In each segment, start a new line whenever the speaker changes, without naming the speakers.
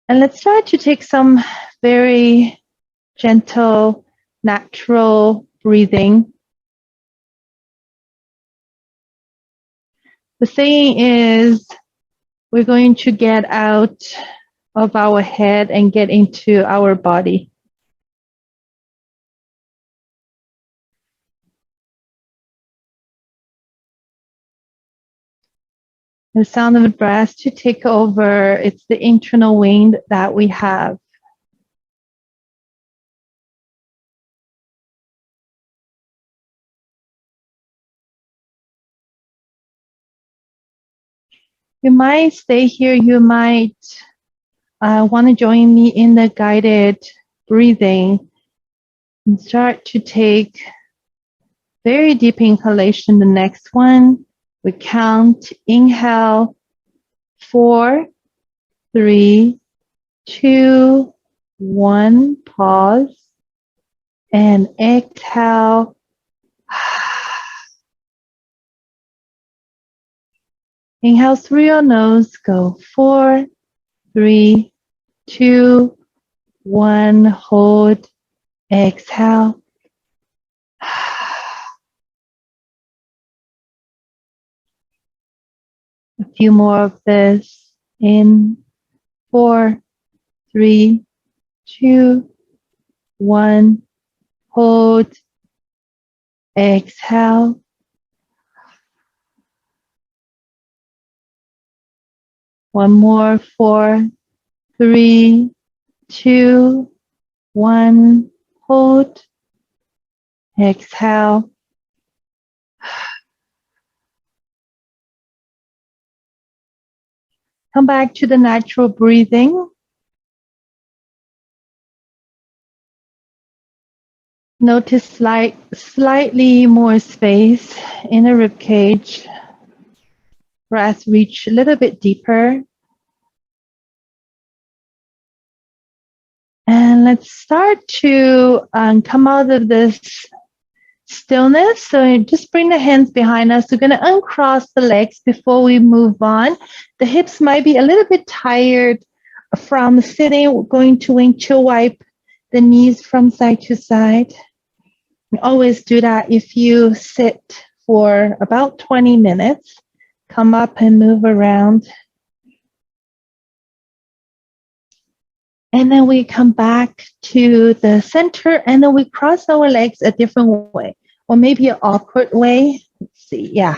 And let's try to take some very gentle, natural breathing. The saying is, we're going to get out of our head and get into our body. The sound of the breath to take over, it's the internal wind that we have. You might stay here, you might want to join me in the guided breathing and start to take very deep inhalation. The next one, we count, inhale, 4, 3, 2, 1, pause, and exhale. Inhale through your nose, go 4, 3, 2, 1, hold, exhale. A few more of this. In 4, 3, 2, 1, hold, exhale. One more, 4, 3, 2, 1, hold, exhale. Come back to the natural breathing. Notice slightly more space in the rib cage. Breath reach a little bit deeper. And let's start to come out of this stillness. So just bring the hands behind us. We're going to uncross the legs before we move on. The hips might be a little bit tired from sitting. We're going to windshield wipe the knees from side to side. We always do that if you sit for about 20 minutes. Come up and move around. And then we come back to the center, and then we cross our legs a different way, or maybe an awkward way. Let's see, yeah.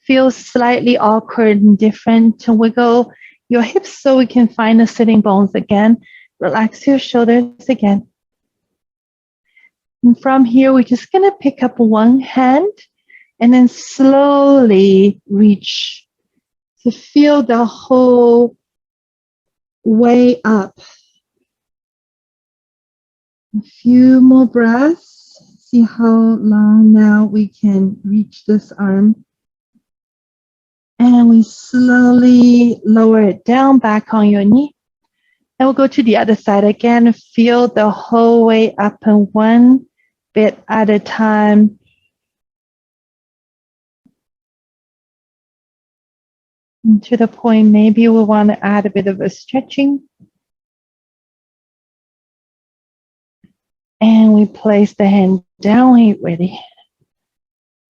Feels slightly awkward and different. Wiggle your hips so we can find the sitting bones again. Relax your shoulders again. And from here, we're just gonna pick up one hand and then slowly reach to feel the whole way up. A few more breaths. See how long now we can reach this arm. And we slowly lower it down back on your knee. And we'll go to the other side again. Feel the whole way up and one bit at a time. And to the point, maybe we want to add a bit of a stretching. And we place the hand down when you're ready.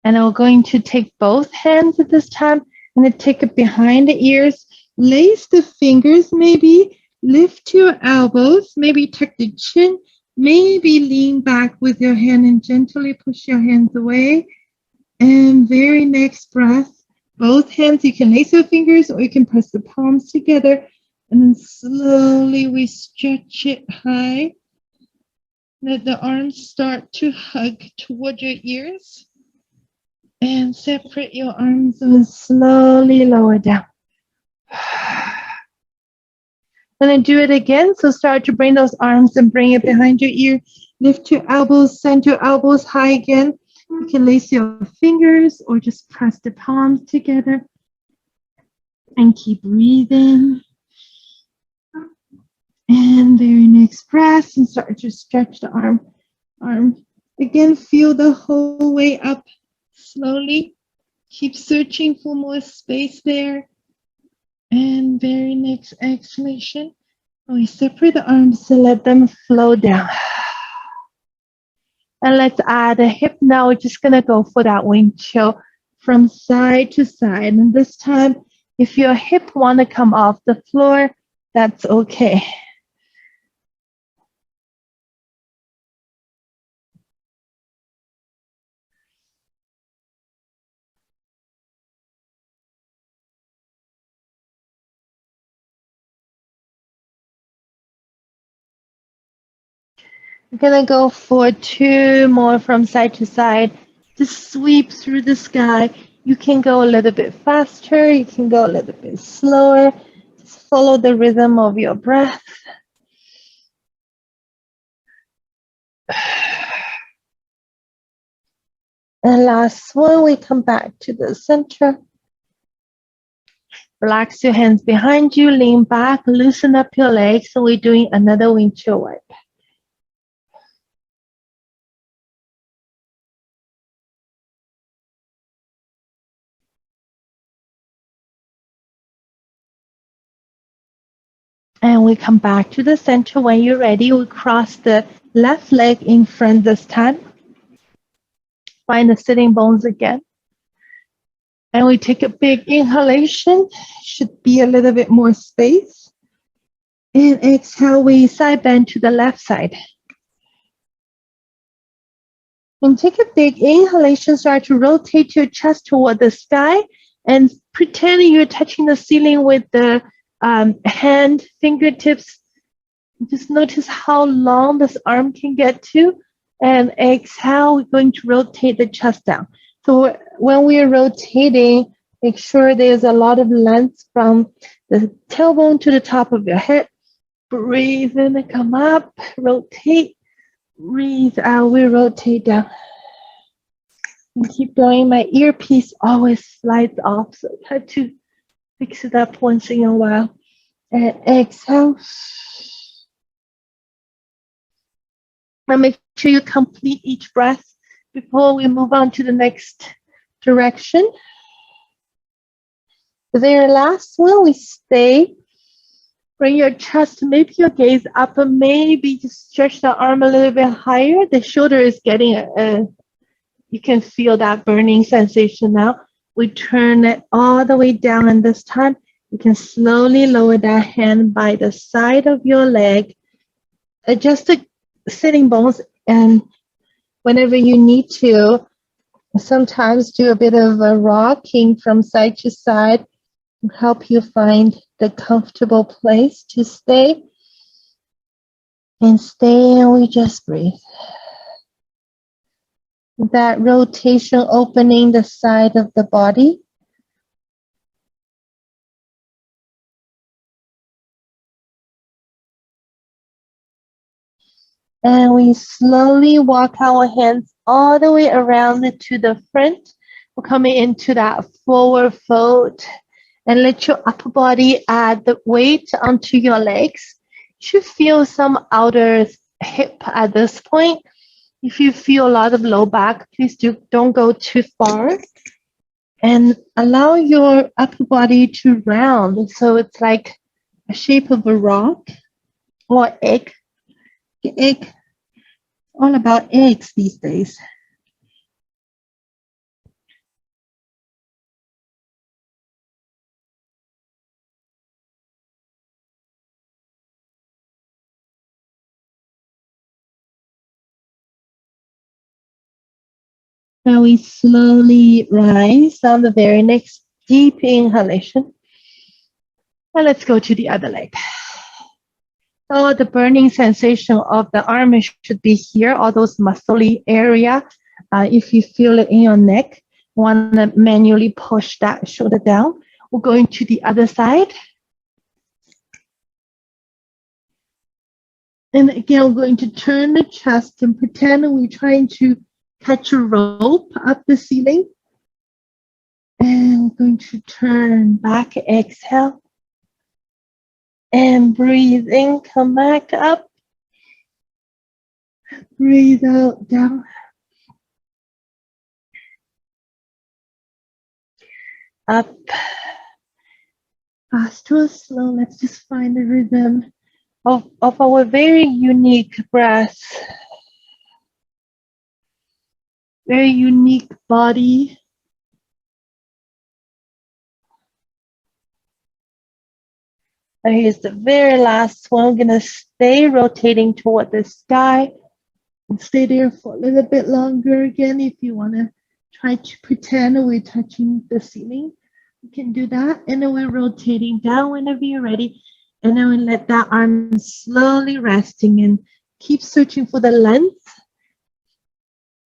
And we're going to take both hands at this time and then take it behind the ears. Lace the fingers, maybe lift your elbows, maybe tuck the chin, maybe lean back with your hand and gently push your hands away. And very next breath, both hands, you can lace your fingers or you can press the palms together. And then slowly we stretch it high. Let the arms start to hug toward your ears. And separate your arms and slowly lower down. And then do it again. So start to bring those arms and bring it behind your ear. Lift your elbows, send your elbows high again. You can lace your fingers or just press the palms together. And keep breathing. And very next breath, and start to stretch the arm. Again, feel the whole way up slowly. Keep searching for more space there. And very next exhalation, we separate the arms and let them flow down. And let's add a hip now. We're just going to go for that wing chill from side to side. And this time, if your hip want to come off the floor, that's okay. I'm gonna go for 2 more from side to side. Just sweep through the sky. You can go a little bit faster. You can go a little bit slower. Just follow the rhythm of your breath. And last one, we come back to the center. Relax your hands behind you, lean back, loosen up your legs. So we're doing another windshield wipe. And we come back to the center. When you're ready, we cross the left leg in front this time. Find the sitting bones again. And we take a big inhalation. Should be a little bit more space. And exhale, we side bend to the left side. And take a big inhalation. Start to rotate your chest toward the sky and pretend you're touching the ceiling with the hand fingertips. Just notice how long this arm can get to. And exhale, we're going to rotate the chest down. So when we're rotating, make sure there's a lot of length from the tailbone to the top of your head. Breathe in and come up, rotate, breathe out, we rotate down. And keep going. My earpiece always slides off, so I have to fix it up once in a while. And exhale. And make sure you complete each breath before we move on to the next direction. The very last one, we stay. Bring your chest, maybe your gaze up, and maybe just stretch the arm a little bit higher. The shoulder is getting you can feel that burning sensation now. We turn it all the way down, and this time you can slowly lower that hand by the side of your leg. Adjust the sitting bones, and whenever you need to, sometimes do a bit of a rocking from side to side to help you find the comfortable place to stay. And stay, and we just breathe. That rotation opening the side of the body. And we slowly walk our hands all the way around to the front. We're coming into that forward fold. And let your upper body add the weight onto your legs. You should feel some outer hip at this point. If you feel a lot of low back, please don't go too far. And allow your upper body to round. So it's like a shape of a rock or egg. The egg, all about eggs these days. Now we slowly rise on the very next deep inhalation. And let's go to the other leg. So the burning sensation of the arm should be here, all those muscly area. If you feel it in your neck, want to manually push that shoulder down. We're going to the other side. And again, we're going to turn the chest and pretend we're trying to catch a rope up the ceiling. And we're going to turn back, exhale. And breathe in, come back up. Breathe out, down. up, fast or slow. Let's just find the rhythm of our very unique breath, very unique body. And here's the very last one. We're going to stay rotating toward the sky and stay there for a little bit longer. Again, if you want to try to pretend we're touching the ceiling, you can do that. And then we're rotating down whenever you're ready. And then we let that arm slowly resting and keep searching for the length.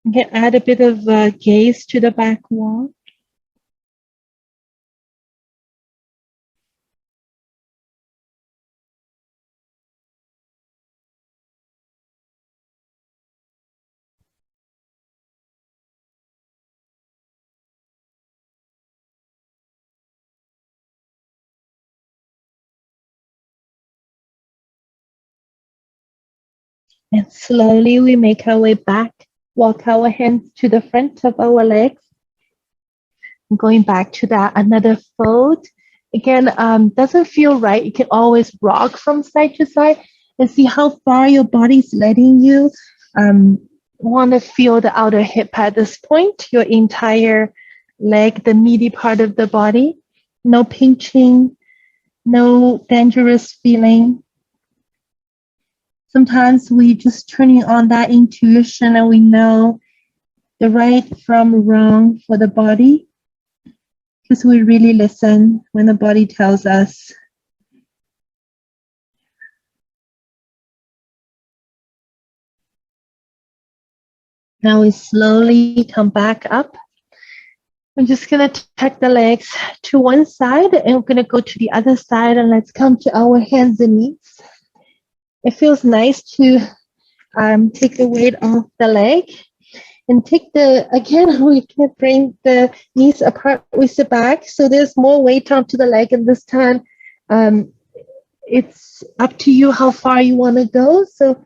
You can add a bit of gaze to the back wall. And slowly we make our way back, walk our hands to the front of our legs. And going back to that, another fold. Again, doesn't feel right. You can always rock from side to side and see how far your body's letting you. Want to feel the outer hip at this point, your entire leg, the meaty part of the body. No pinching, no dangerous feeling. Sometimes we just turning on that intuition and we know the right from wrong for the body because we really listen when the body tells us. Now we slowly come back up. I'm just going to tuck the legs to one side and we're going to go to the other side and let's come to our hands and knees. It feels nice to take the weight off the leg and take again, we can bring the knees apart with the back. So there's more weight onto the leg and this time it's up to you how far you want to go. So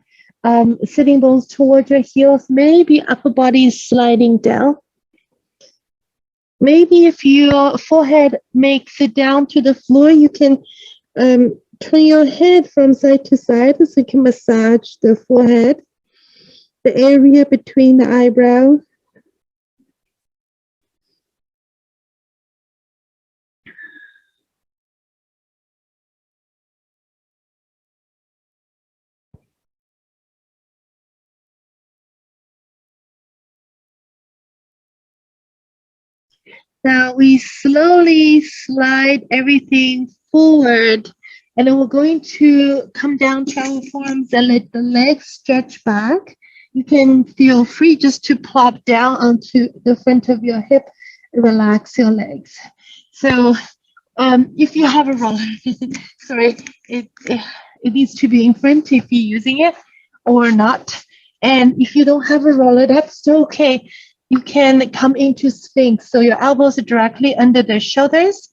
sitting bones towards your heels, maybe upper body is sliding down. Maybe if your forehead makes it down to the floor, you can turn your head from side to side so you can massage the forehead, the area between the eyebrows. Now we slowly slide everything forward and then we're going to come down to our forearms and let the legs stretch back. You can feel free just to plop down onto the front of your hip and relax your legs. So if you have a roller, sorry, it needs to be in front if you're using it or not. And if you don't have a roller, that's still okay. You can come into Sphinx. So your elbows are directly under the shoulders.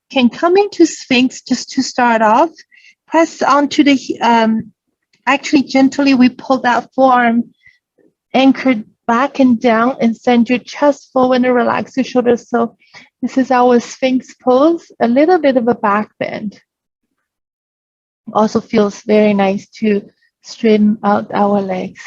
Can come into Sphinx just to start off. Press onto the, actually gently we pull that forearm anchored back and down and send your chest forward and relax your shoulders. So this is our Sphinx pose, a little bit of a back bend. Also feels very nice to straighten out our legs.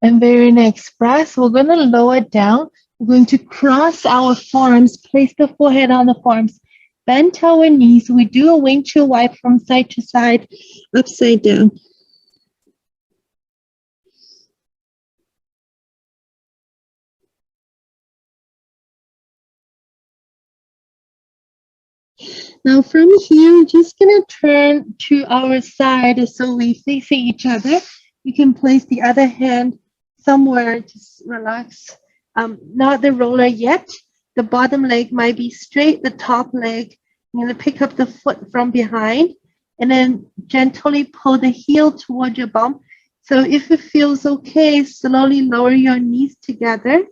And very next breath, we're going to lower down. We're going to cross our forearms, place the forehead on the forearms, bend our knees. We do a windshield wipe from side to side, upside down. Now from here, we're just going to turn to our side so we facing each other. You can place the other hand somewhere, just relax. Not the roller yet. The bottom leg might be straight, the top leg, I'm going to pick up the foot from behind and then gently pull the heel toward your bum. So if it feels okay, slowly lower your knees together.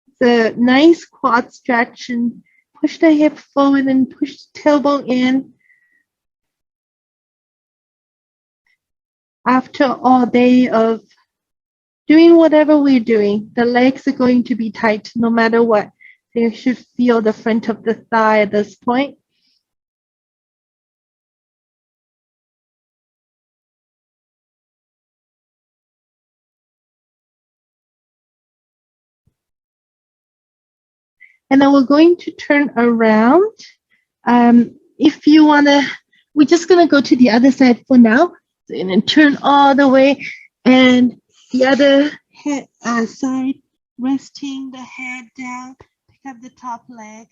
It's a nice quad stretch and push the hip forward and push the tailbone in. After all day of doing whatever we're doing, the legs are going to be tight no matter what. So you should feel the front of the thigh at this point. And then we're going to turn around. If you want to, we're just going to go to the other side for now. So, and then turn all the way. And the other head, side, resting the head down. Pick up the top leg.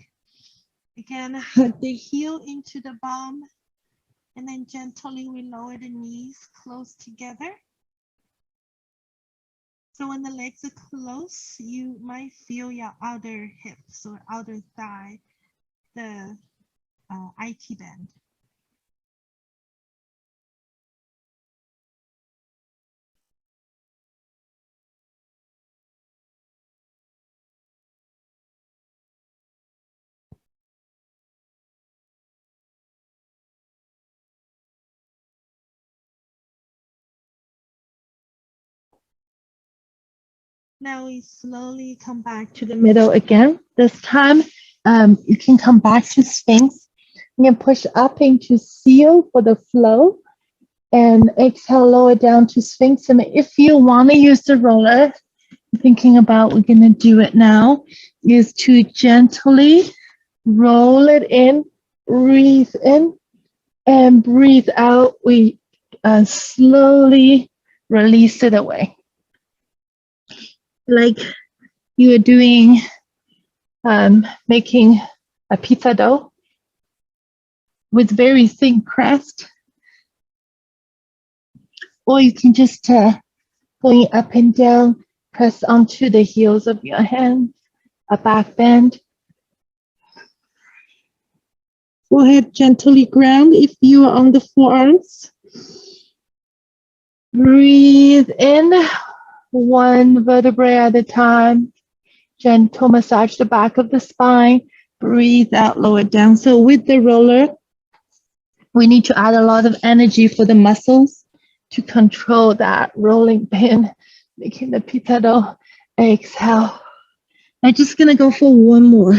Again, hug the heel into the bum. And then gently we lower the knees close together. So when the legs are close, you might feel your outer hips or outer thigh, the IT band. Now we slowly come back to the middle again. This time, you can come back to Sphinx. You can push up into Seal for the flow and exhale, lower down to Sphinx. And if you want to use the roller, thinking about we're going to do it now, is to gently roll it in, breathe in, and breathe out. We slowly release it away. Like you are doing, making a pizza dough with very thin crust. Or you can just going up and down, press onto the heels of your hands, a back bend. Forehead gently ground if you are on the forearms. Breathe in, one vertebrae at a time. Gentle massage the back of the spine. Breathe out, lower down. So with the roller, we need to add a lot of energy for the muscles to control that rolling pin, making the pizza dough. Exhale. I'm just going to go for one more.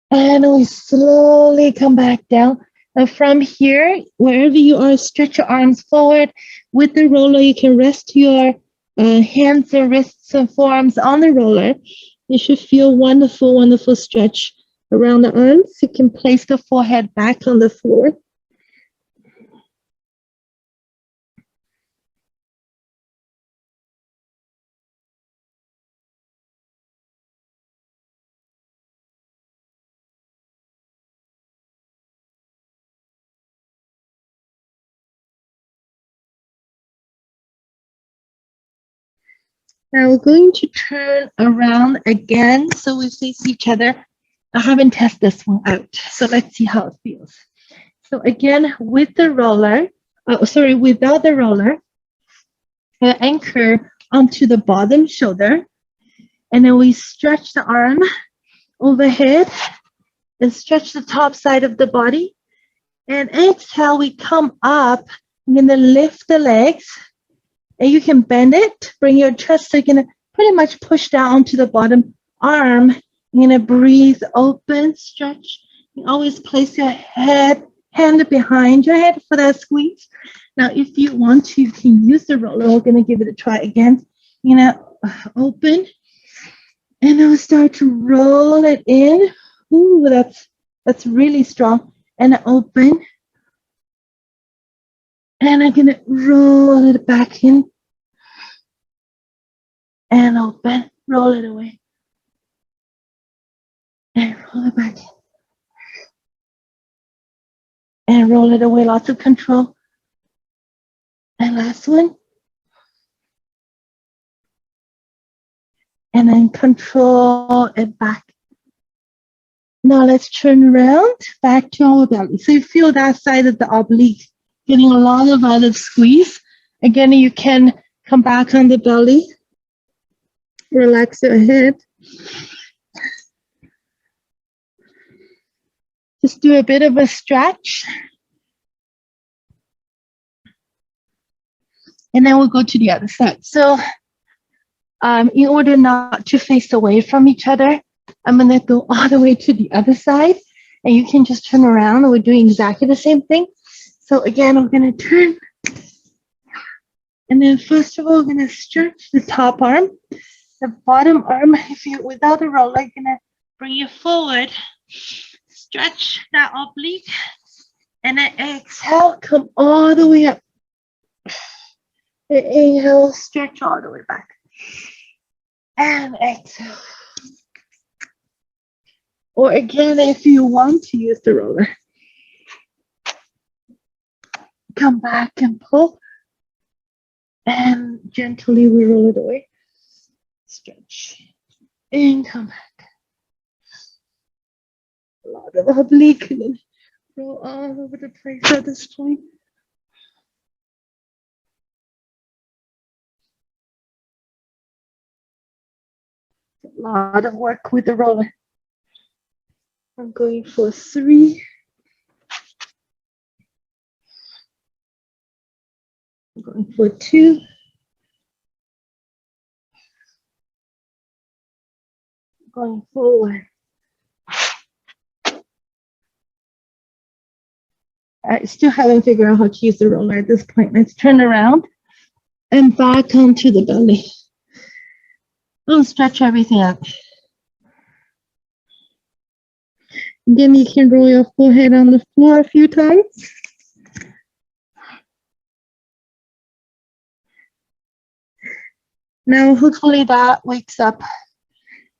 And we slowly come back down. And from here, wherever you are, stretch your arms forward. With the roller, you can rest your hands and wrists and forearms on the roller. You should feel wonderful, wonderful stretch around the arms. You can place the forehead back on the floor. Now we're going to turn around again so we face each other. I haven't tested this one out, so let's see how it feels. So again, with the roller, without the roller, anchor onto the bottom shoulder, and then we stretch the arm overhead and stretch the top side of the body. And exhale, we come up. I'm going to lift the legs. And you can bend it, bring your chest, so you're going to pretty much push down onto the bottom arm. You're going to breathe open, stretch. You always place your hand behind your head for that squeeze. Now, if you want to, you can use the roller. We're going to give it a try again. You're going to open, and then we'll start to roll it in. Ooh, that's really strong. And open. And I'm going to roll it back in. And open. Roll it away. And roll it back in. And roll it away. Lots of control. And last one. And then control it back. Now let's turn around back to our belly. So you feel that side of the oblique getting a lot of squeeze. Again, you can come back on the belly. Relax your head. Just do a bit of a stretch. And then we'll go to the other side. So In order not to face away from each other, I'm going to go all the way to the other side, and you can just turn around, and we're doing exactly the same thing. So again, I'm going to turn, and then first of all, we're going to stretch the top arm, the bottom arm. If you without a roller, I'm going to bring you forward, stretch that oblique, and then exhale, come all the way up. Inhale, stretch all the way back. And exhale. Or again, if you want to use the roller, come back and pull. And gently we roll it away. Stretch. And come back. A lot of oblique. And then roll all over the place at this point. A lot of work with the roller. I'm going for 3. I'm going for 2. I'm going forward. I still haven't figured out how to use the roller at this point. Let's turn around and back onto the belly. We'll stretch everything up. Again, you can roll your forehead on the floor a few times. Now, hopefully that wakes up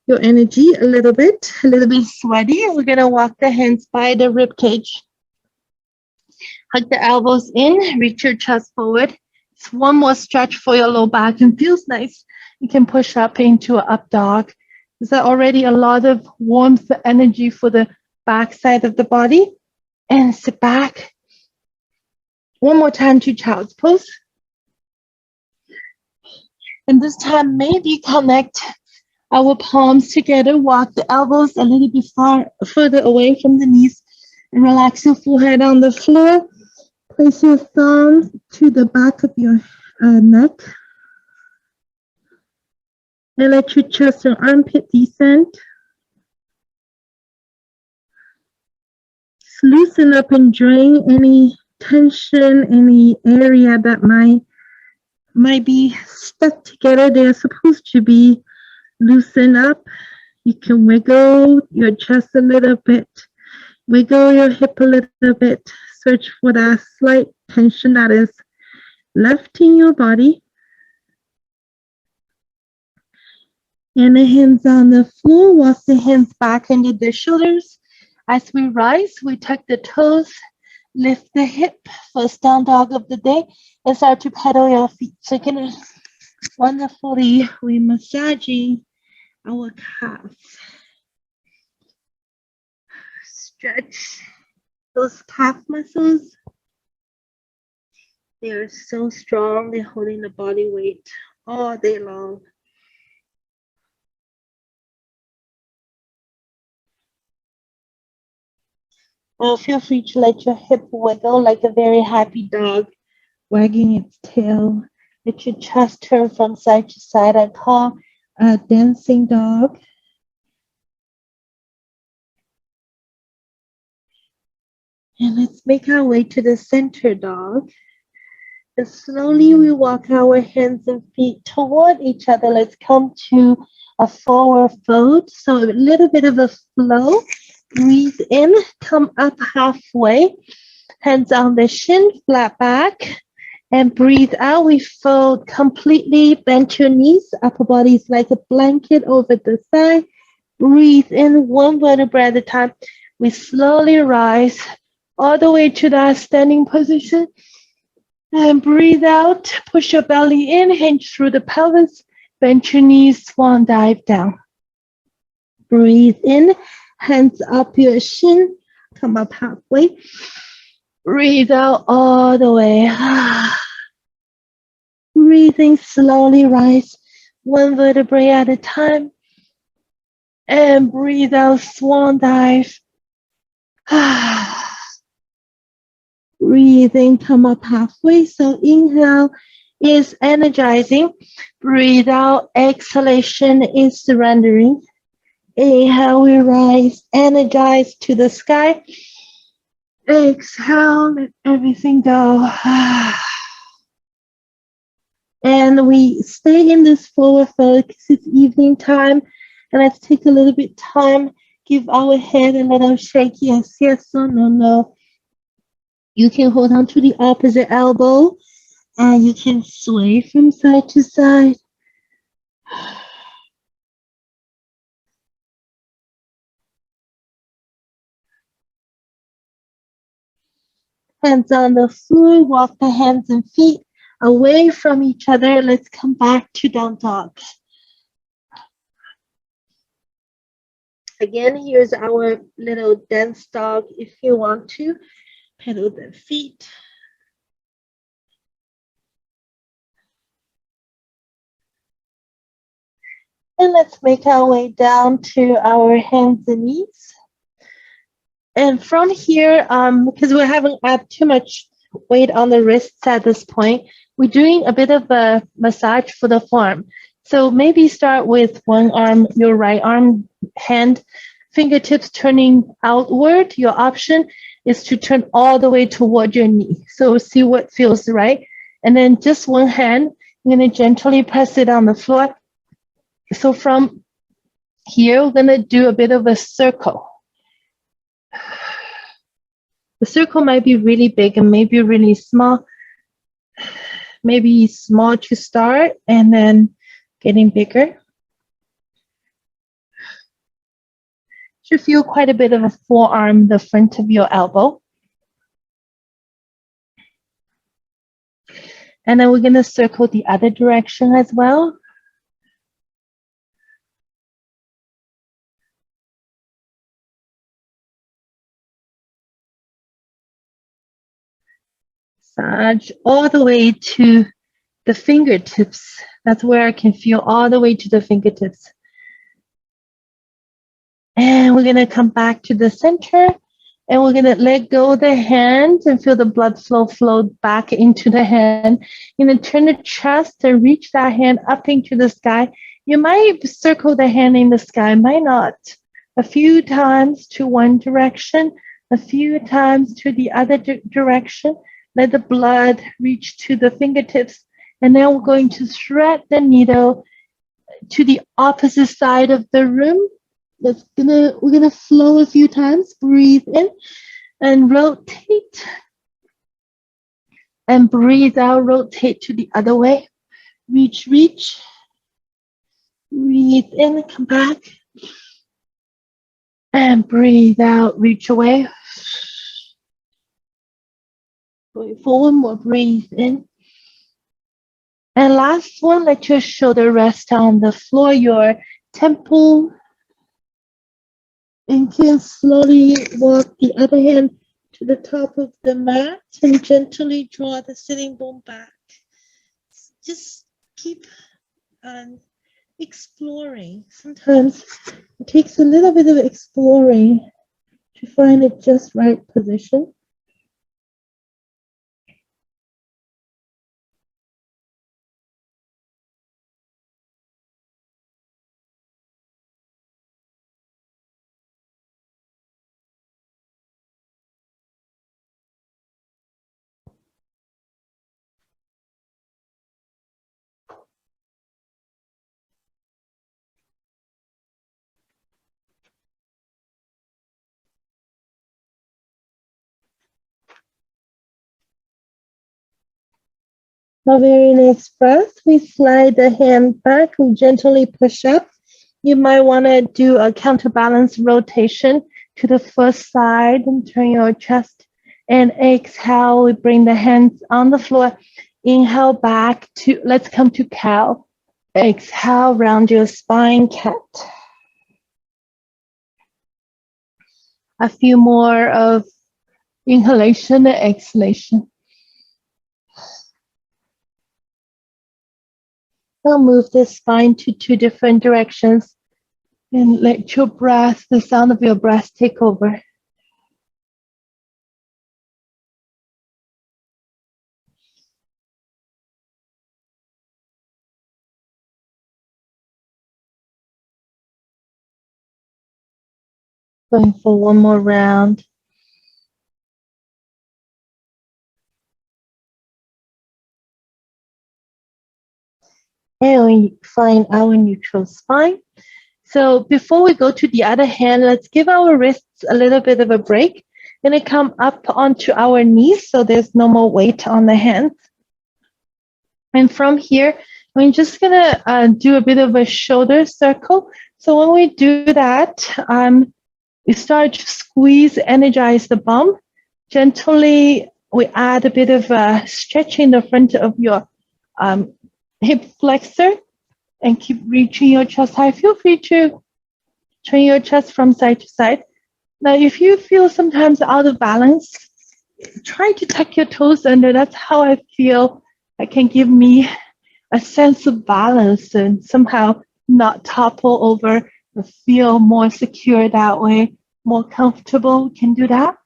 your energy a little bit sweaty. We're going to walk the hands by the rib cage. Hug the elbows in, reach your chest forward. It's one more stretch for your low back and feels nice. You can push up into an up dog. There's already a lot of warmth, energy for the back side of the body. And sit back. One more time to child's pose. And this time, maybe connect our palms together. Walk the elbows a little bit further away from the knees. And relax your forehead on the floor. Place your thumbs to the back of your neck. And let your chest and armpit descend. Just loosen up and drain any tension, any area that might be stuck together. They're supposed to be loosened up. You can wiggle your chest a little bit. Wiggle your hip a little bit. Search for that slight tension that is left in your body. And the hands on the floor. Walk the hands back under the shoulders. As we rise, we tuck the toes, lift the hip, first down dog of the day, and start to pedal your feet. So you can wonderfully, we're massaging our calves. Stretch those calf muscles. They are so strong. They're holding the body weight all day long. Feel free to let your hip wiggle like a very happy dog wagging its tail. Let your chest turn from side to side. I call a dancing dog. And let's make our way to the center dog. And slowly we walk our hands and feet toward each other. Let's come to a forward fold. So a little bit of a flow. Breathe in, come up halfway. Hands on the shin, flat back. And breathe out. We fold completely. Bend your knees. Upper body is like a blanket over the side. Breathe in one vertebra at a time. We slowly rise all the way to that standing position. And breathe out. Push your belly in. Hinge through the pelvis. Bend your knees. Swan dive down. Breathe in. Hands up your shin. Come up halfway. Breathe out all the way. Breathing slowly, rise one vertebrae at a time. And breathe out, swan dive. Breathing, come up halfway. So inhale is energizing. Breathe out. Exhalation is surrendering. Inhale, we rise, energized to the sky. Exhale, let everything go. And we stay in this forward fold because it's evening time. And let's take a little bit time, give our head a little shake. Yes, yes, no, no. You can hold on to the opposite elbow and you can sway from side to side. Hands on the floor, walk the hands and feet away from each other. Let's come back to down dog. Again, here's our little dance dog. If you want to, pedal the feet. And let's make our way down to our hands and knees. And from here, because we haven't added too much weight on the wrists at this point, we're doing a bit of a massage for the forearm. So maybe start with one arm, your right arm, hand, fingertips turning outward. Your option is to turn all the way toward your knee. So see what feels right. And then just one hand, you're going to gently press it on the floor. So from here, we're going to do a bit of a circle. The circle might be really big and maybe really small. Maybe small to start and then getting bigger. Should feel quite a bit of a forearm, the front of your elbow. And then we're going to circle the other direction as well. Massage all the way to the fingertips. That's where I can feel all the way to the fingertips. And we're going to come back to the center. And we're going to let go of the hands and feel the blood flow back into the hand. You're going to turn the chest and reach that hand up into the sky. You might circle the hand in the sky, might not. A few times to one direction, a few times to the other direction. Let the blood reach to the fingertips. And now we're going to thread the needle to the opposite side of the room. We're gonna flow a few times. Breathe in and rotate. And breathe out, rotate to the other way. Reach, reach. Breathe in, come back. And breathe out, reach away. Going forward, more breathe in. And last one, let your shoulder rest on the floor, your temple. And can slowly walk the other hand to the top of the mat and gently draw the sitting bone back. Just keep exploring. Sometimes it takes a little bit of exploring to find the just right position. Our very next breath, we slide the hand back, we gently push up. You might want to do a counterbalance rotation to the first side and turn your chest. And exhale, we bring the hands on the floor. Inhale back to, let's come to cow. Exhale, round your spine, cat. A few more of inhalation and exhalation. Now move the spine to two different directions and let your breath, the sound of your breath, take over. Going for one more round. And we find our neutral spine. So before we go to the other hand, let's give our wrists a little bit of a break. Gonna come up onto our knees so there's no more weight on the hands. And from here, I'm just gonna do a bit of a shoulder circle. So when we do that, we start to squeeze, energize the bum. Gently, we add a bit of stretching the front of your hip flexor and keep reaching your chest high. Feel free to turn your chest from side to side. Now, if you feel sometimes out of balance, try to tuck your toes under. That's how I feel that can give me a sense of balance and somehow not topple over, but feel more secure that way, more comfortable. We can do that.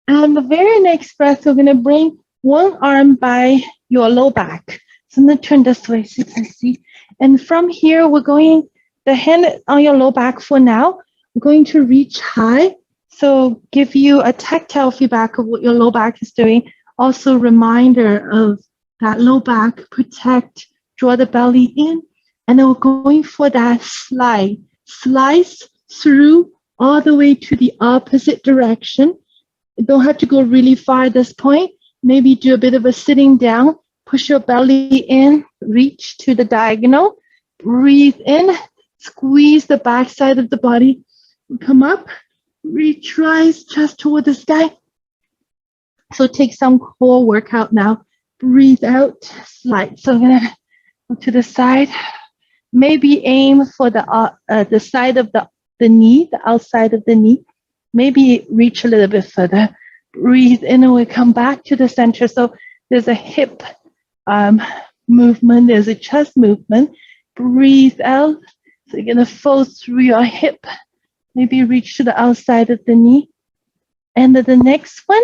And the very next breath, we're going to bring one arm by your low back. So I'm going to turn this way so you can see. And from here, we're going, the hand on your low back for now, we're going to reach high. So give you a tactile feedback of what your low back is doing. Also reminder of that low back, protect, draw the belly in. And then we're going for that slide. Slice through all the way to the opposite direction. You don't have to go really far at this point. Maybe do a bit of a sitting down. Push your belly in, reach to the diagonal. Breathe in, squeeze the back side of the body. Come up, reach, rise, chest toward the sky. So take some core workout now. Breathe out, slide. So I'm gonna go to the side. Maybe aim for the side of the knee, the outside of the knee. Maybe reach a little bit further. Breathe in and we come back to the center. So there's a hip movement, there's a chest movement. Breathe out. So you're gonna fold through your hip. Maybe reach to the outside of the knee. And the next one,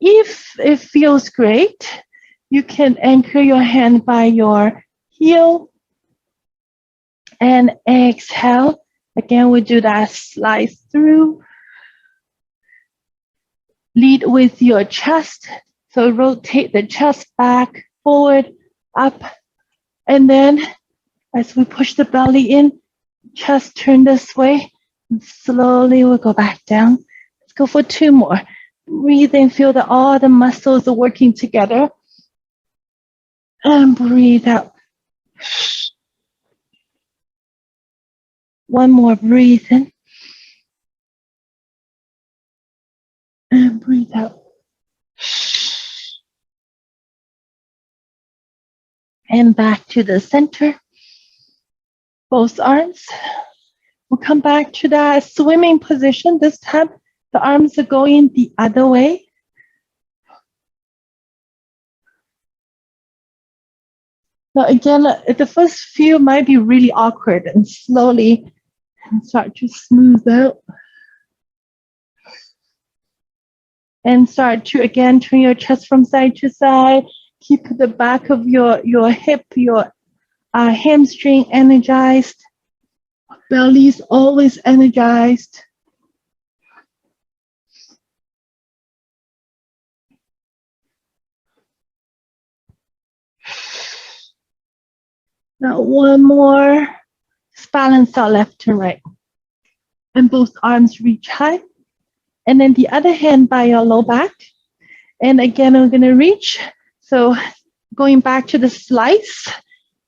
if it feels great, you can anchor your hand by your heel and exhale. Again, we do that slice through. Lead with your chest. So rotate the chest back, forward, up. And then as we push the belly in, chest turn this way. And slowly we'll go back down. Let's go for two more. Breathe in, feel that all the muscles are working together. And breathe out. One more, breathe in. And breathe out. And back to the center. Both arms. We'll come back to that swimming position. This time, the arms are going the other way. Now again, the first few might be really awkward and slowly start to smooth out. And start to, again, turn your chest from side to side. Keep the back of your hip, your hamstring energized. Belly's always energized. Now one more. Just balance out left to right. And both arms reach high. And then the other hand by your low back. And again, I'm gonna reach. So going back to the slice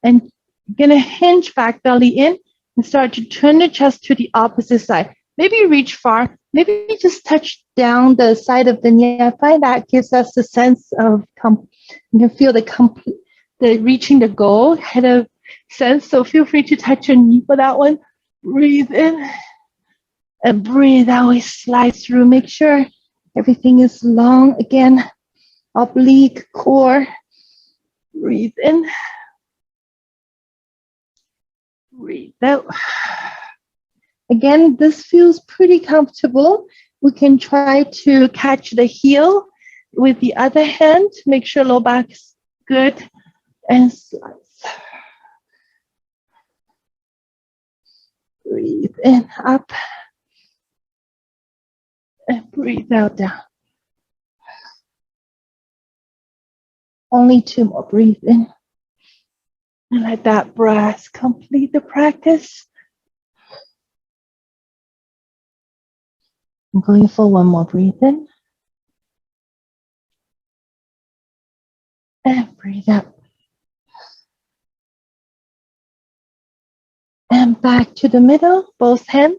and gonna hinge back, belly in, and start to turn the chest to the opposite side. Maybe reach far, maybe just touch down the side of the knee. I find that gives us a sense of, you can feel the reaching the goal kind of sense. So feel free to touch your knee for that one. Breathe in and breathe out, we slide through. Make sure everything is long. Again, oblique core. Breathe in. Breathe out. Again, this feels pretty comfortable. We can try to catch the heel with the other hand. Make sure low back is good. And slice. Breathe in, up, and breathe out, down. Only 2 more. Breathe in. And let that breath complete the practice. I'm going for 1 more. Breathe in. And breathe out. And back to the middle, both hands.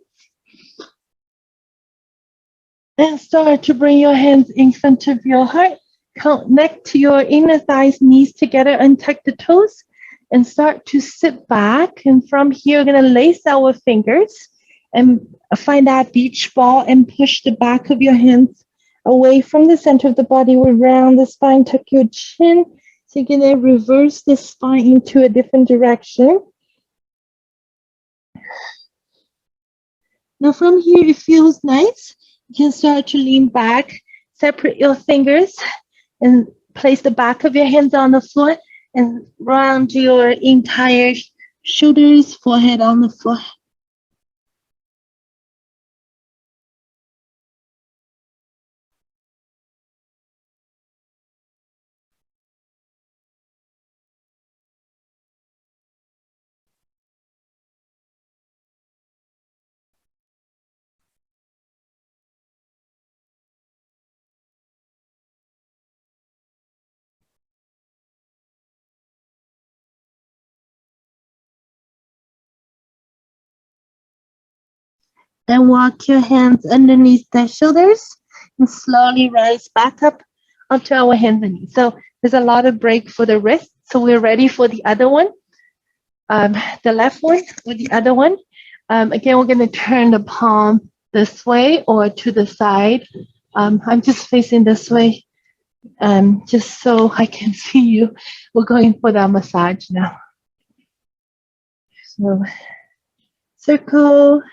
And start to bring your hands in front of your heart. Connect to your inner thighs, knees together, untuck the toes. And start to sit back. And from here, we're going to lace our fingers and find that beach ball and push the back of your hands away from the center of the body. Round the spine, tuck your chin. So you're going to reverse the spine into a different direction. Now from here, it feels nice. You can start to lean back, separate your fingers, and place the back of your hands on the floor and round your entire shoulders, forehead on the floor. Then walk your hands underneath the shoulders and slowly rise back up onto our hands and knees. So there's a lot of break for the wrist. So we're ready for the other one, the left one or the other one. Again, we're going to turn the palm this way or to the side. I'm just facing this way, just so I can see you. We're going for the massage now. So circle.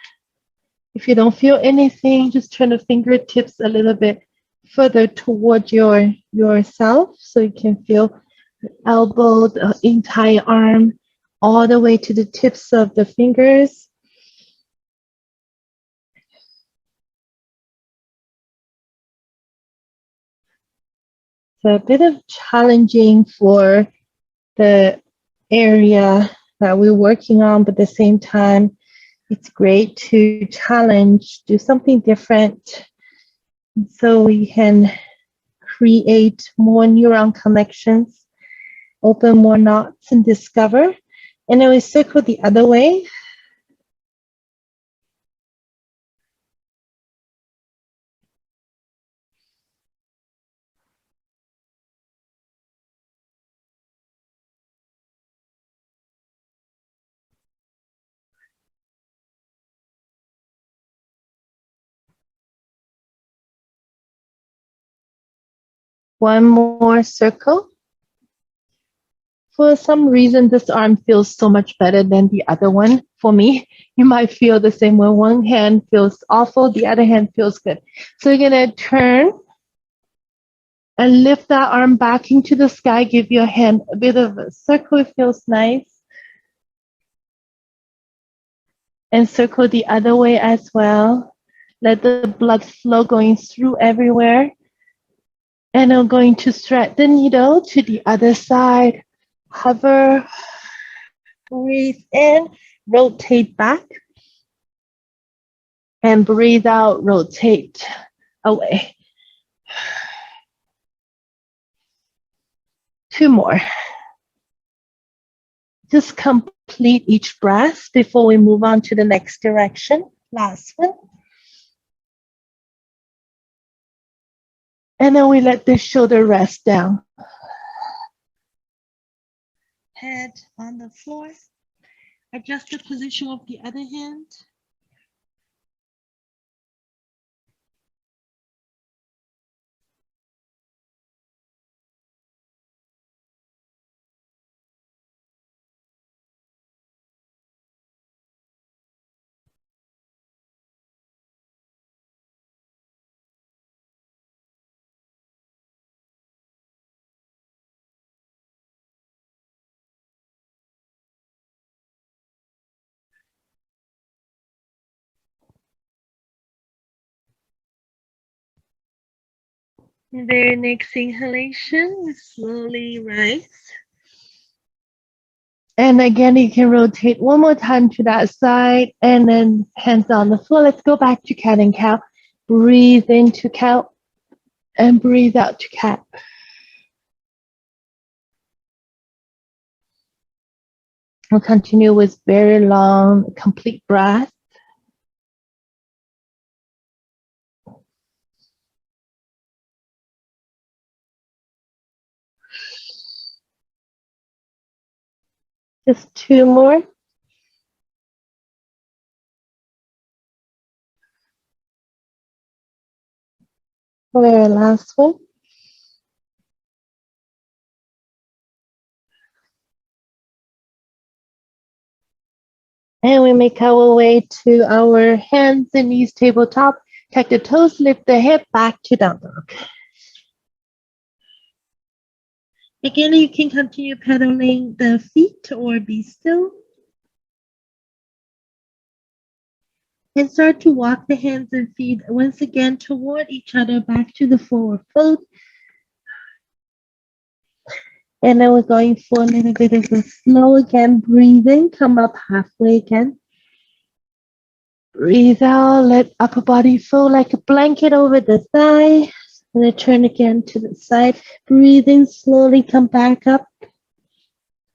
If you don't feel anything, just turn the fingertips a little bit further toward yourself so you can feel the elbow, the entire arm, all the way to the tips of the fingers. So a bit of challenging for the area that we're working on, but at the same time, it's great to challenge, do something different so we can create more neuron connections, open more knots and discover. And then we circle the other way. One more circle. For some reason, this arm feels so much better than the other one. For me, you might feel the same way. One hand feels awful, the other hand feels good. So you're going to turn and lift that arm back into the sky. Give your hand a bit of a circle. It feels nice. And circle the other way as well. Let the blood flow going through everywhere. And I'm going to thread the needle to the other side. Hover, breathe in, rotate back, and breathe out, rotate away. 2 more. Just complete each breath before we move on to the next direction. Last one. And then we let the shoulder rest down. Head on the floor. Adjust the position of the other hand. Very next inhalation, slowly rise. And again, you can rotate one more time to that side and then hands on the floor. Let's go back to cat and cow. Breathe into cow and breathe out to cat. We'll continue with very long, complete breath. Just two more. Very last one. And we make our way to our hands and knees tabletop. Tuck the toes, lift the hip back to down dog. Again, you can continue pedaling the feet or be still. And start to walk the hands and feet once again toward each other back to the forward fold. And then we're going for a little bit of a slow again, breathing, come up halfway again. Breathe out, let upper body flow like a blanket over the thigh. And then turn again to the side. Breathe in slowly, come back up.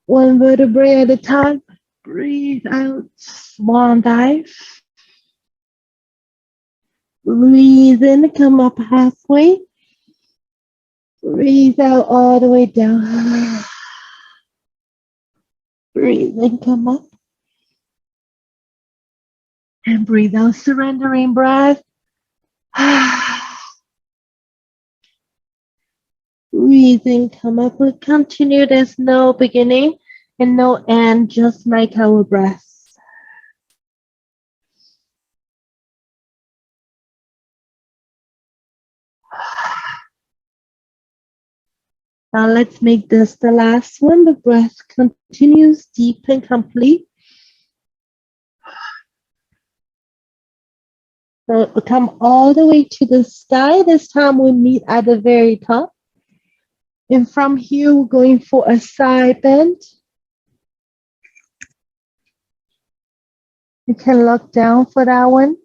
One vertebrae at a time. Breathe out, swan dive. Breathe in, come up halfway. Breathe out all the way down. Breathe in, come up. And breathe out, surrendering breath. Breathe in, come up. We'll continue. There's no beginning and no end, just like our breath. Now let's make this the last one. The breath continues deep and complete. So we'll come all the way to the sky. This time we meet at the very top. And from here, we're going for a side bend. You can look down for that one.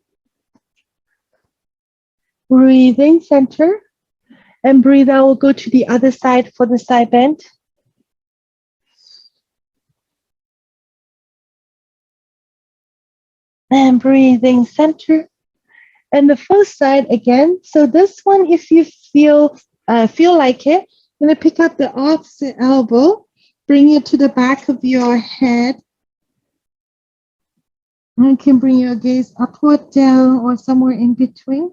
Breathing center. And breathe out. We'll go to the other side for the side bend. And breathing center. And the first side again. So this one, if you feel like it, I'm going to pick up the opposite elbow, bring it to the back of your head. And you can bring your gaze upward, down, or somewhere in between.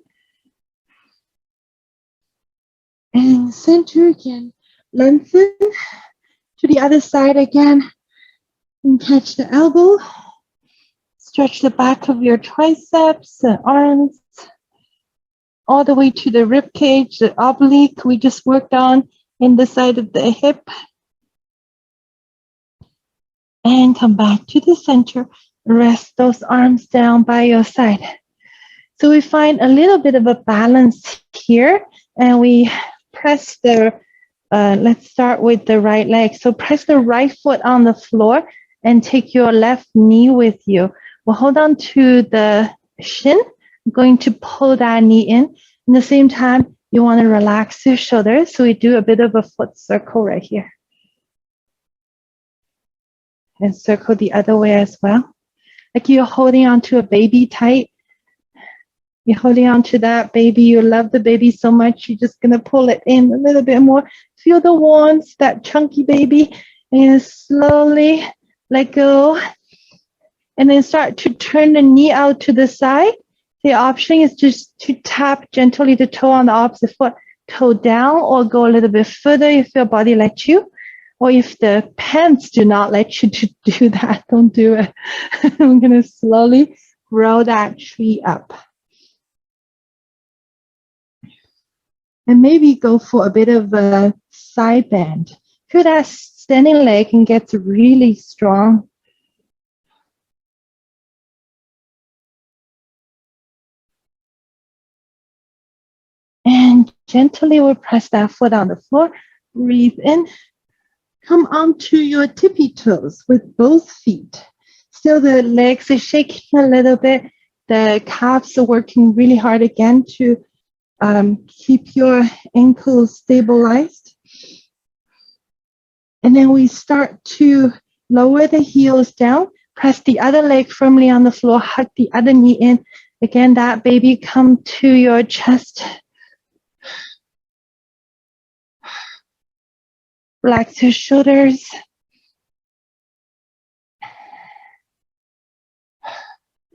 And center again. Lengthen to the other side again. And catch the elbow. Stretch the back of your triceps, the arms, all the way to the rib cage, the oblique we just worked on in the side of the hip. And come back to the center. Rest those arms down by your side. So we find a little bit of a balance here, and we press the, let's start with the right leg. So press the right foot on the floor and take your left knee with you. We'll hold on to the shin. I'm going to pull that knee in. At the same time, you want to relax your shoulders. So we do a bit of a foot circle right here. And circle the other way as well. Like you're holding on to a baby tight. You're holding on to that baby. You love the baby so much. You're just going to pull it in a little bit more. Feel the warmth, that chunky baby. And slowly let go. And then start to turn the knee out to the side. The option is just to tap gently the toe on the opposite foot, toe down, or go a little bit further if your body lets you. Or if the pants do not let you to do that, don't do it. I'm going to slowly roll that tree up. And maybe go for a bit of a side bend. Feel that standing leg and gets really strong. And gently we'll press that foot on the floor. Breathe in. Come onto your tippy toes with both feet. Still the legs are shaking a little bit. The calves are working really hard again to keep your ankles stabilized. And then we start to lower the heels down. Press the other leg firmly on the floor. Hug the other knee in. Again, that baby come to your chest. Relax your shoulders.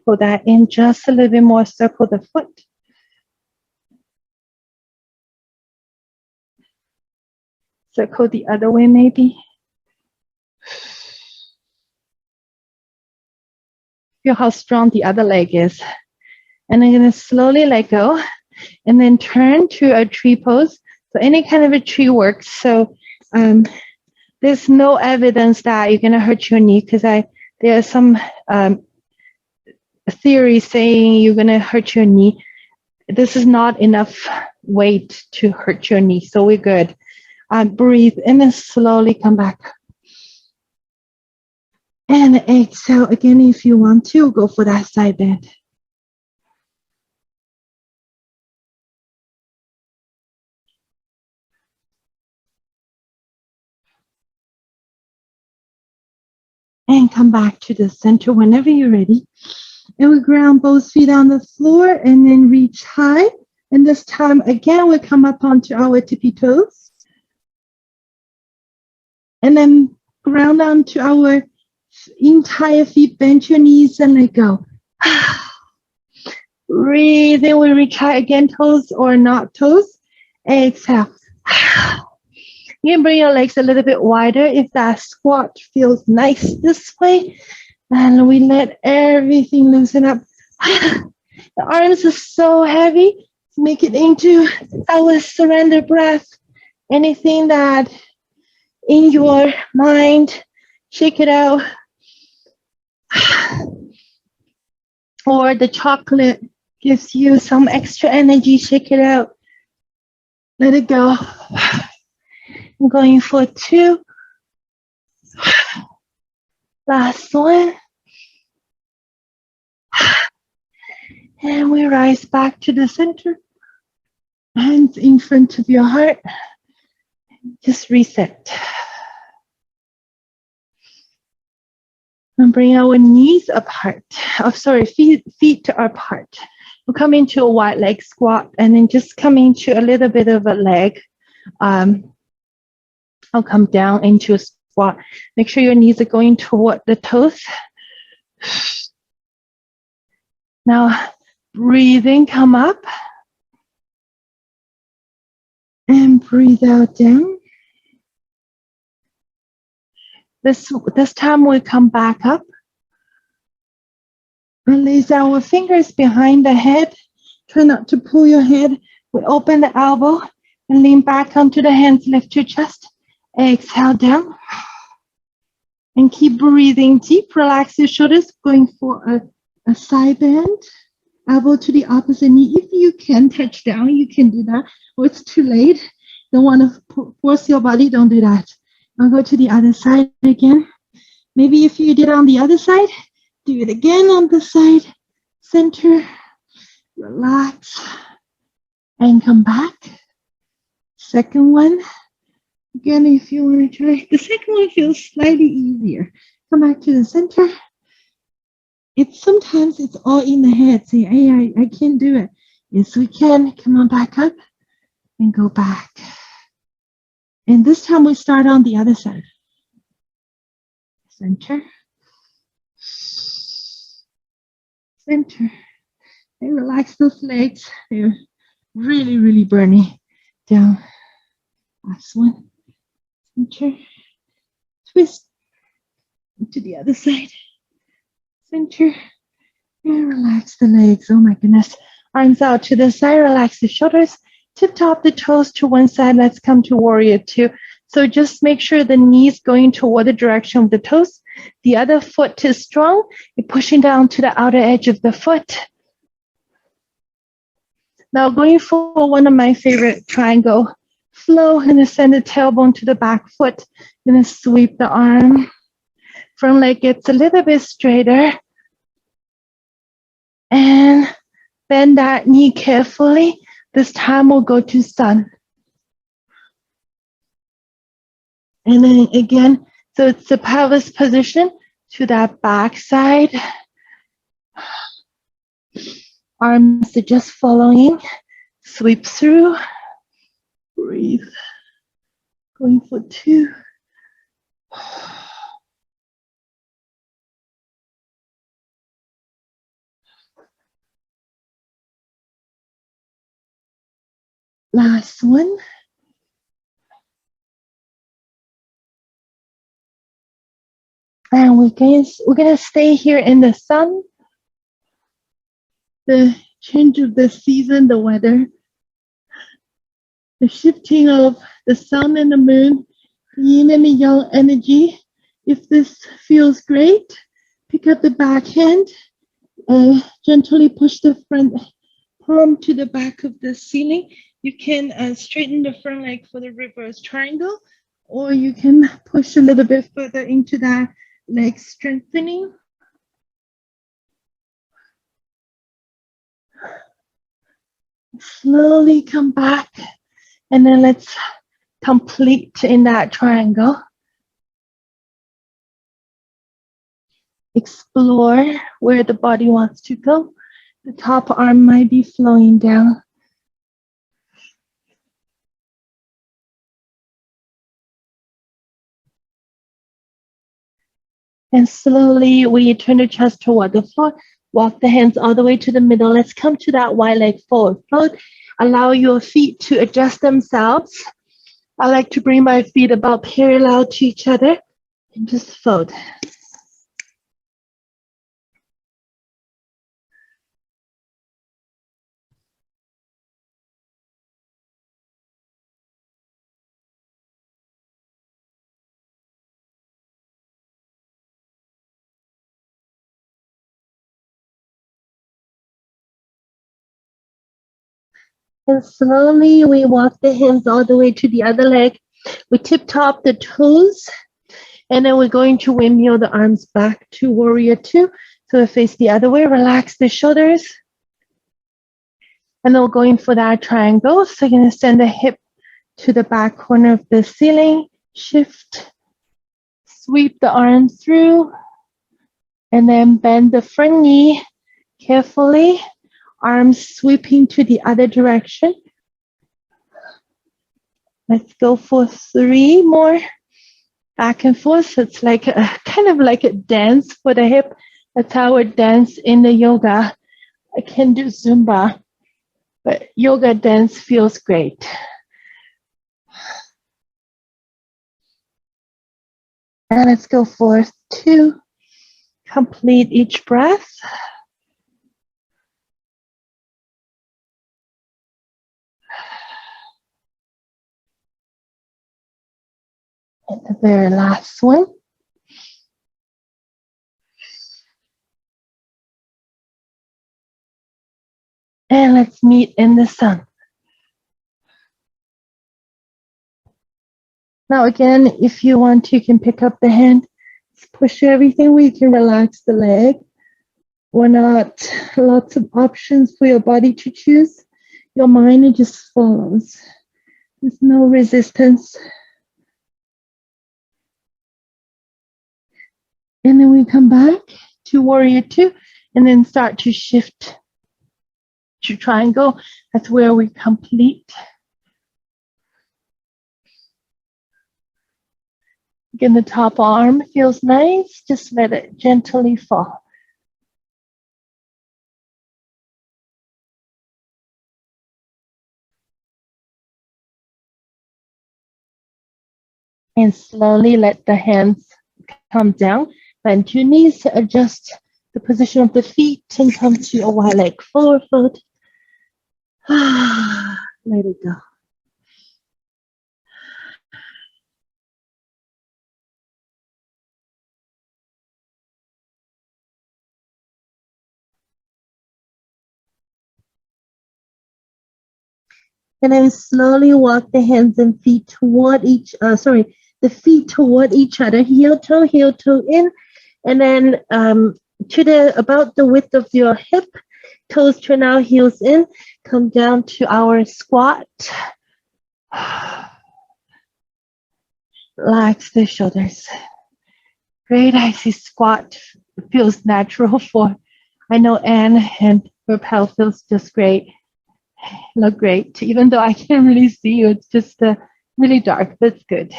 Pull that in just a little bit more. Circle the foot. Circle the other way maybe. Feel how strong the other leg is. And I'm going to slowly let go and then turn to a tree pose. So any kind of a tree works. So there's no evidence that you're going to hurt your knee because there are some theory saying you're going to hurt your knee. This is not enough weight to hurt your knee. So we're good. Breathe in and slowly come back. And exhale again if you want to. Go for that side bend. And come back to the center whenever you're ready. And we ground both feet on the floor and then reach high. And this time again, we come up onto our tippy toes. And then ground onto our entire feet, bend your knees and let go. Breathe in, we reach high again, toes or not toes. Exhale. You can bring your legs a little bit wider if that squat feels nice this way. And we let everything loosen up. The arms are so heavy. Make it into our surrender breath. Anything that in your mind, shake it out. Or the chocolate gives you some extra energy, shake it out. Let it go. I'm going for 2. Last one. And we rise back to the center. Hands in front of your heart. Just reset. And bring our knees apart. Feet apart. We'll come into a wide leg squat and then just come into a little bit of a leg. I'll come down into a squat. Make sure your knees are going toward the toes. Now, breathe in, come up. And breathe out down. This time we come back up. Release our fingers behind the head. Try not to pull your head. We open the elbow and lean back onto the hands. Lift your chest. Exhale down. And keep breathing deep. Relax your shoulders. Going for a side bend. Elbow to the opposite knee. If you can touch down, you can do that. Or it's too late. Don't want to force your body. Don't do that. I'll go to the other side again. Maybe if you did on the other side, do it again on the side. Center. Relax. And come back. Second one. Again, if you want to try. The second one feels slightly easier. Come back to the center. Sometimes it's all in the head. Say, hey, I can't do it. Yes, we can. Come on back up and go back. And this time we start on the other side. Center. Center. And relax those legs. They're really, really burning. Down. Last one. Center. Twist. To the other side. Center. And relax the legs. Oh my goodness. Arms out to the side. Relax the shoulders. Tip top the toes to one side. Let's come to warrior 2. So just make sure the knees going toward the direction of the toes. The other foot is strong. You're pushing down to the outer edge of the foot. Now going for one of my favorite triangle flow, and then send the tailbone to the back foot. Gonna sweep the arm. Front leg gets a little bit straighter. And bend that knee carefully. This time we'll go to sun. And then again, so it's the pelvis position to that back side. Arms are just following. Sweep through. Breathe. Going for 2. Last one. And we're gonna stay here in the sun. The change of the season, the weather, the shifting of the sun and the moon, the yin and the yang energy. If this feels great, pick up the back hand, gently push the front palm to the back of the ceiling. You can straighten the front leg for the reverse triangle, or you can push a little bit further into that leg strengthening. Slowly come back, and then let's complete in that triangle. Explore where the body wants to go. The top arm might be flowing down. And slowly we turn the chest toward the floor. Walk the hands all the way to the middle. Let's come to that wide leg forward fold. Allow your feet to adjust themselves. I like to bring my feet about parallel to each other and just fold. And slowly we walk the hands all the way to the other leg. We tip top the toes, and then we're going to windmill the arms back to warrior 2. So we face the other way, relax the shoulders. And then we're going for that triangle. So you're gonna send the hip to the back corner of the ceiling, shift, sweep the arm through, and then bend the front knee carefully, arms sweeping to the other direction. Let's go for 3 more. Back and forth. So it's like kind of like a dance for the hip. That's how it dance in the yoga. I can do Zumba, but yoga dance feels great. And let's go for 2. Complete each breath. And the very last one. And let's meet in the sun. Now again, if you want to, you can pick up the hand, push everything where you can relax the leg. Or not, lots of options for your body to choose. Your mind just follows. There's no resistance. And then we come back to warrior 2 and then start to shift to triangle. That's where we complete. Again, the top arm feels nice. Just let it gently fall. And slowly let the hands come down. Bend your knees to adjust the position of the feet and come to a wide leg forward fold. Let it go.
And then slowly walk the hands and feet toward the feet toward each other, heel toe in, and then to about the width of your hip, toes turn out, heels in, come down to our squat. Relax the shoulders. Great, I see squat feels natural for, I know Anne, and her pal feels just great. Look great, even though I can't really see you. It's just really dark. That's good.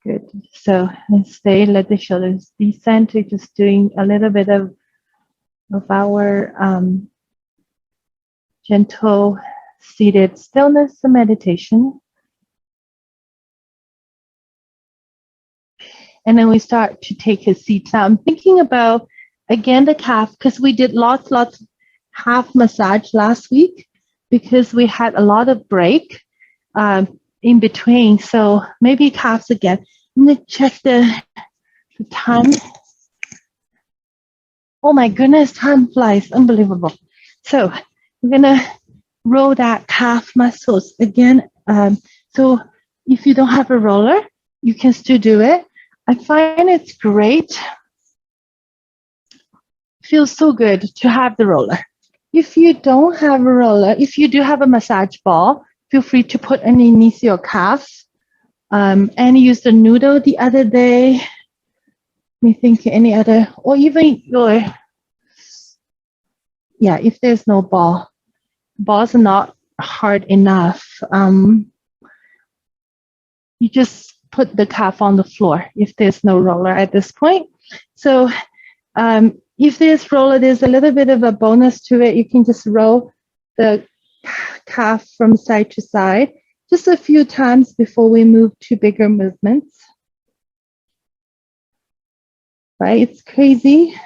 Good. So let's stay. Let the shoulders descend. We're just doing a little bit of our gentle seated stillness meditation. And then we start to take a seat. Now I'm thinking about, again, the calf, because we did lots half massage last week because we had a lot of break in between. So maybe calves again. I'm going to check the time. Oh my goodness, time flies. Unbelievable. So we're going to roll that calf muscles again. So if you don't have a roller, you can still do it. I find it's great. Feels so good to have the roller. If you don't have a roller, if you do have a massage ball, feel free to put underneath your calf. And use the noodle the other day. Let me think any other, or even your, yeah, if there's no ball. Balls are not hard enough. You just put the calf on the floor if there's no roller at this point. So if there's roller, there's a little bit of a bonus to it. You can just roll the calf from side to side just a few times before we move to bigger movements. Right? It's crazy.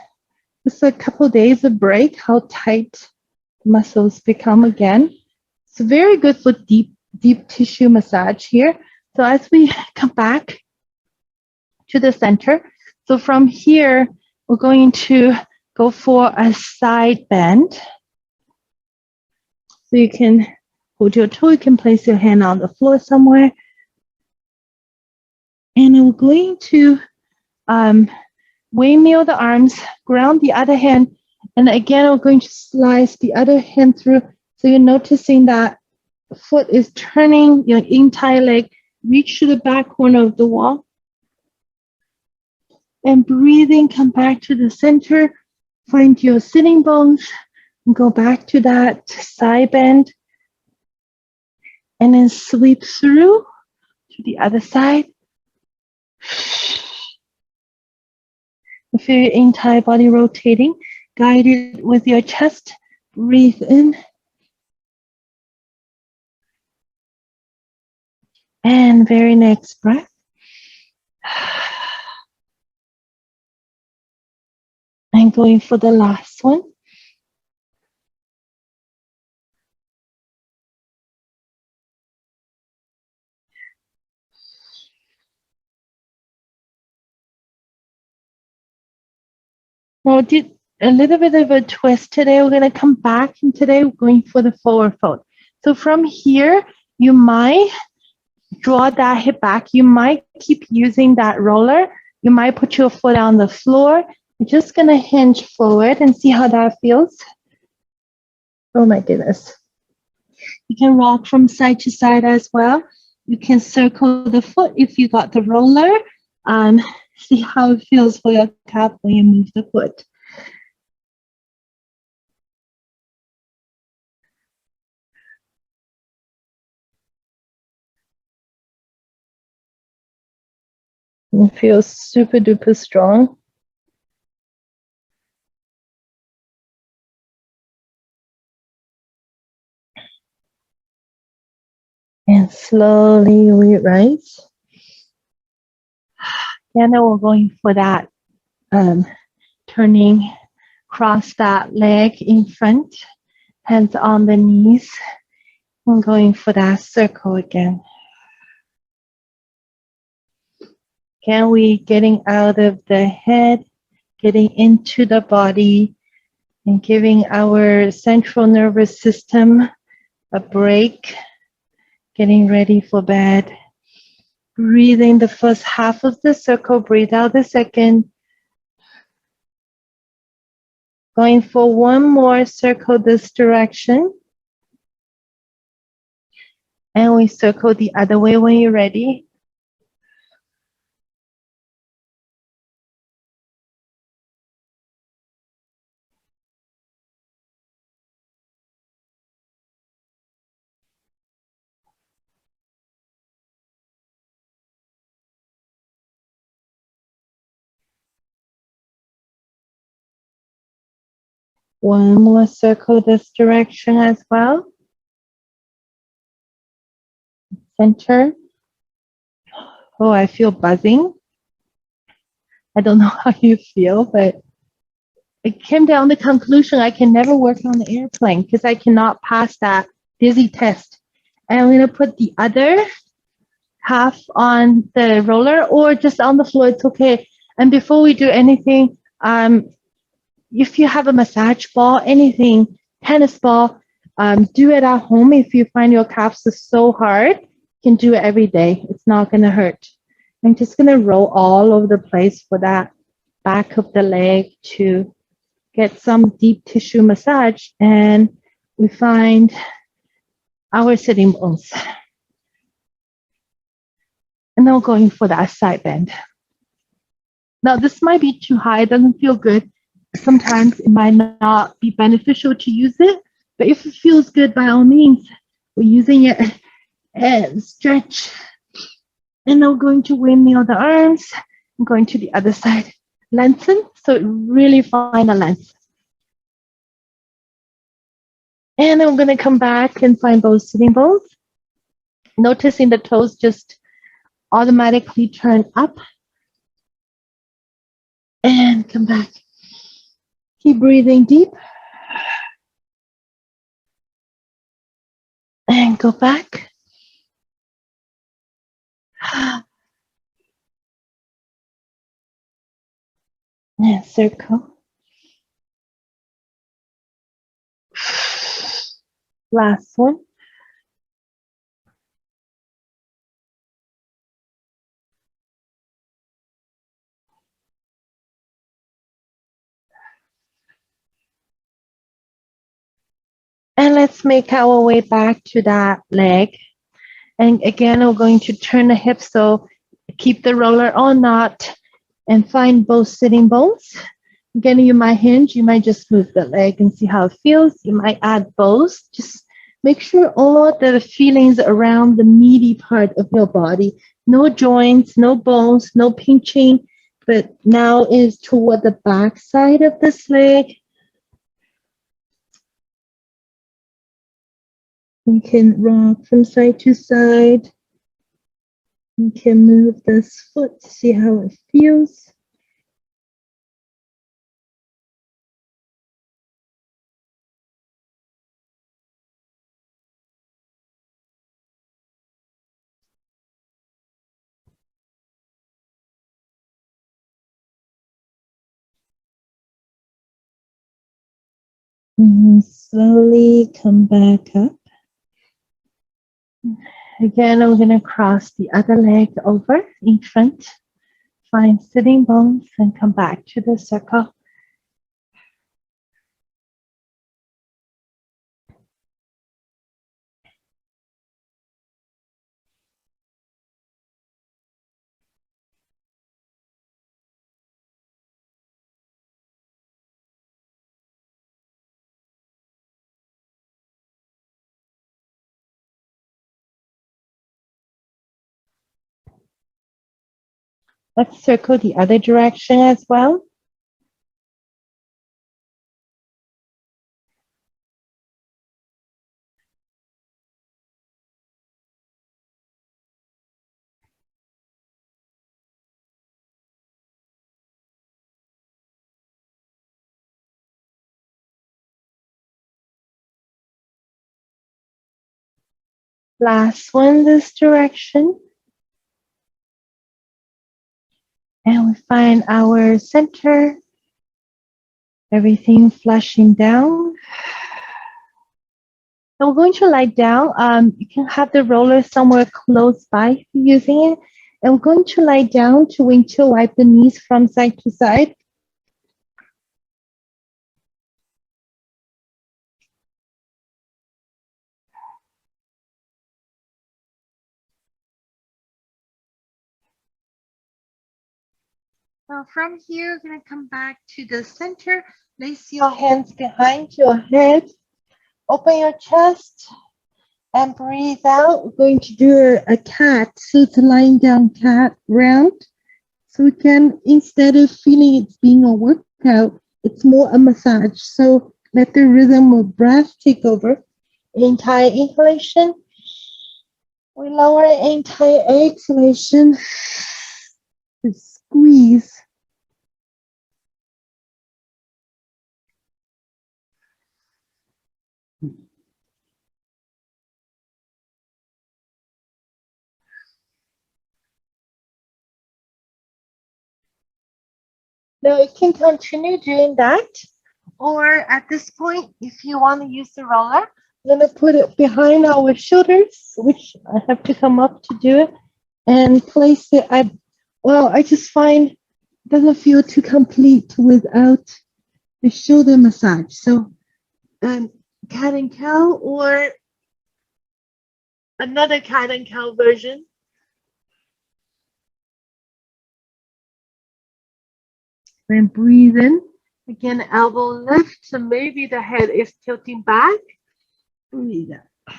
Just a couple of days of break, how tight muscles become again. It's very good for deep tissue massage here. So as we come back to the center, so from here, we're going to go for a side bend. So you can hold your toe, you can place your hand on the floor somewhere. And we're going to windmill the arms, ground the other hand, and again, we're going to slice the other hand through. So you're noticing that foot is turning, your entire leg, reach to the back corner of the wall. And breathing, come back to the center, find your sitting bones, and go back to that side bend. And then sweep through to the other side. Feel your entire body rotating. Guide it with your chest. Breathe in. And very next breath. And going for the last one. Now, we did a little bit of a twist today. We're going to come back, and today we're going for the forward fold. So from here, you might draw that hip back. You might keep using that roller. You might put your foot on the floor. You're just going to hinge forward and see how that feels. Oh my goodness. You can rock from side to side as well. You can circle the foot if you got the roller. See how it feels for your calf when you move the foot. It feels super duper strong. And slowly we rise. And then we're going for that turning, cross that leg in front, hands on the knees. I'm going for that circle again. Can we getting out of the head, getting into the body, and giving our central nervous system a break getting ready for bed. Breathing the first half of the circle, breathe out the second. Going for one more circle this direction. And we circle the other way when you're ready. One more circle this direction as well. Center. Oh, I feel buzzing. I don't know how you feel, but it came down to the conclusion I can never work on the airplane because I cannot pass that dizzy test. And I'm going to put the other half on the roller or just on the floor. It's okay. And before we do anything, if you have a massage ball, anything, tennis ball, do it at home. If you find your calves are so hard, you can do it every day. It's not going to hurt. I'm just going to roll all over the place for that back of the leg to get some deep tissue massage, and we find our sitting bones. And now going for that side bend. Now this might be too high, it doesn't feel good. Sometimes it might not be beneficial to use it, but if it feels good, by all means, we're using it. And stretch. And now going to windmill the arms, and going to the other side. Lengthen, so really find a length. And I'm going to come back and find both sitting bones. Noticing the toes just automatically turn up. And come back. Keep breathing deep. And go back. And circle. Last one. And let's make our way back to that leg. And again, we're going to turn the hips, so keep the roller on knot and find both sitting bones. Again, you might hinge, you might just move the leg and see how it feels. You might add both. Just make sure all the feelings around the meaty part of your body. No joints, no bones, no pinching, but now is toward the back side of this leg. You can rock from side to side. You can move this foot to see how it feels. And slowly come back up. Again, I'm going to cross the other leg over in front. Find sitting bones and come back to the circle. Let's circle the other direction as well. Last one this direction. And we find our center. Everything flushing down. And we're going to lie down. You can have the roller somewhere close by if you're using it. And we're going to lie down to wipe the knees from side to side. Now from here, you're going to come back to the center. Place your hands behind your head. Open your chest and breathe out. We're going to do a cat. So it's a lying down cat round. So we can, instead of feeling it's being a workout, it's more a massage. So let the rhythm of breath take over. Entire inhalation. We lower entire exhalation. Squeeze. Now you can continue doing that. Or at this point, if you want to use the roller, I'm going to put it behind our shoulders, which I have to come up to do it, and place it. I just find it doesn't feel too complete without the shoulder massage. So cat and cow or another cat and cow version. Then breathe in. Again, elbow lift. So maybe the head is tilting back. Breathe out.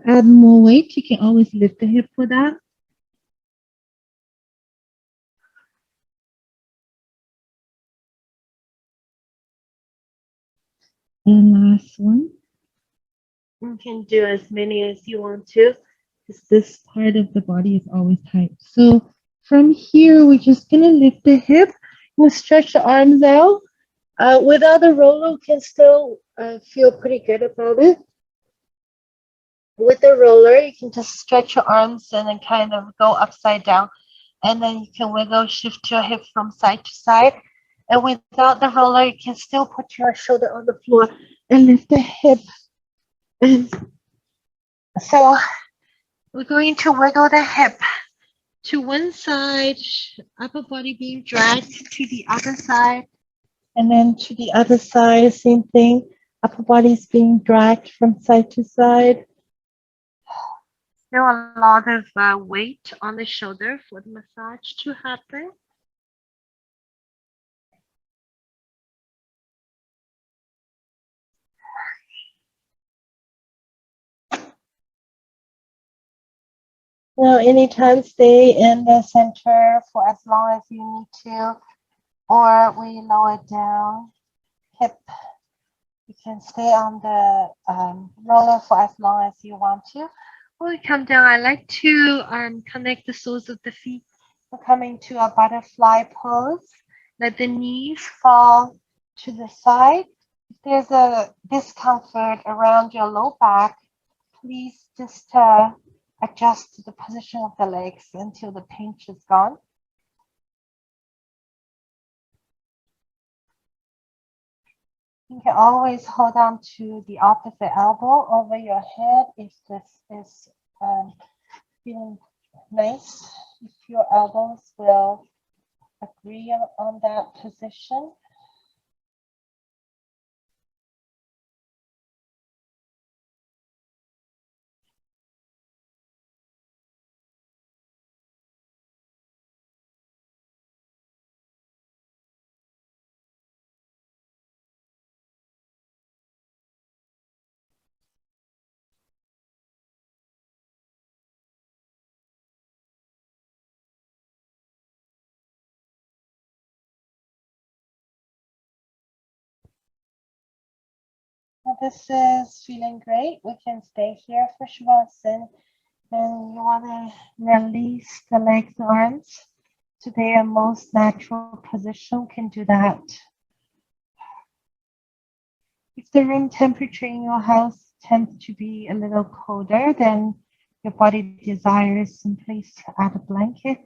Add more weight. You can always lift the hip for that. And last one. You can do as many as you want to, because this part of the body is always tight. So from here, we're just going to lift the hip. We'll stretch the arms out. Without the roller, you can still feel pretty good about it. With the roller, you can just stretch your arms and then kind of go upside down. And then you can wiggle, shift your hip from side to side. And without the roller, you can still put your shoulder on the floor and lift the hip. And so we're going to wiggle the hip to one side, upper body being dragged to the other side. And then to the other side, same thing. Upper body is being dragged from side to side. Still a lot of weight on the shoulder for the massage to happen. Now, anytime stay in the center for as long as you need to, or we lower down, hip. You can stay on the roller for as long as you want to. When we come down, I like to connect the soles of the feet. We're coming to a butterfly pose. Let the knees fall to the side. If there's a discomfort around your low back, please just adjust the position of the legs until the pinch is gone. You can always hold on to the opposite elbow over your head if this is feeling nice. If your elbows will agree on that position. Now this is feeling great. We can stay here for Shavasana. And you want to release the legs, arms to their most natural position. Can do that. If the room temperature in your house tends to be a little colder than your body desires, simply add a blanket.